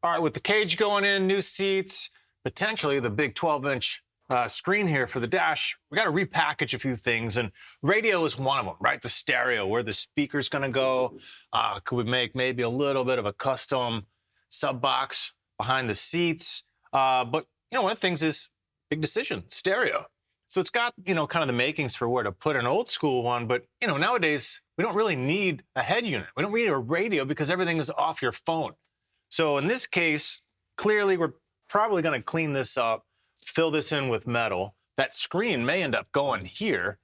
All right, with the cage going in, new seats, potentially the big 12-inch screen here for the dash, we got to repackage a few things, and radio is one of them, right? The stereo, where the speaker's going to go. Could we make maybe a little bit of a custom sub box behind the seats? But one of the things is big decision, stereo. So it's got, kind of the makings for where to put an old school one, but, nowadays we don't really need a head unit. We don't need a radio because everything is off your phone. So in this case, clearly we're probably going to clean this up, fill this in with metal. That screen may end up going here.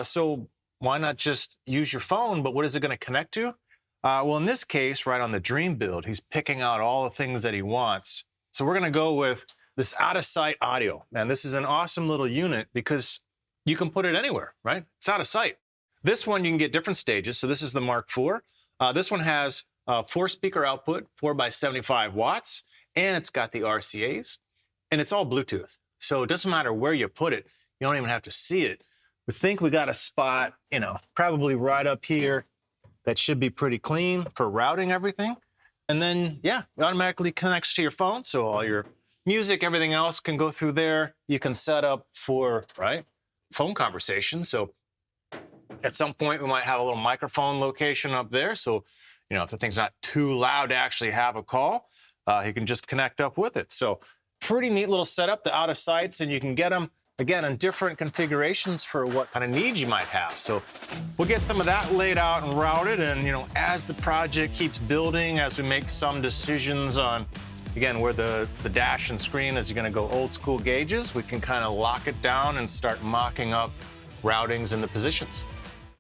So why not just use your phone? But what is it going to connect to? Well, in this case, right on the Dream Build, he's picking out all the things that he wants. So we're going to go with this out-of-sight audio. And this is an awesome little unit because you can put it anywhere, right? It's out of sight. This one, you can get different stages. So this is the Mark IV. This one has 4-speaker output, 4x75 watts, and it's got the RCAs, and it's all Bluetooth. So it doesn't matter where you put it. You don't even have to see it. We think we got a spot, probably right up here that should be pretty clean for routing everything. And then, yeah, it automatically connects to your phone. So all your music, everything else can go through there. You can set up for, phone conversations. So at some point, we might have a little microphone location up there. So, if the thing's not too loud to actually have a call, you can just connect up with it. So pretty neat little setup, the out of sights, and you can get them, again, in different configurations for what kind of needs you might have. So we'll get some of that laid out and routed. And, as the project keeps building, as we make some decisions on, again, where the dash and screen is going to go old school gauges, we can kind of lock it down and start mocking up routings and the positions.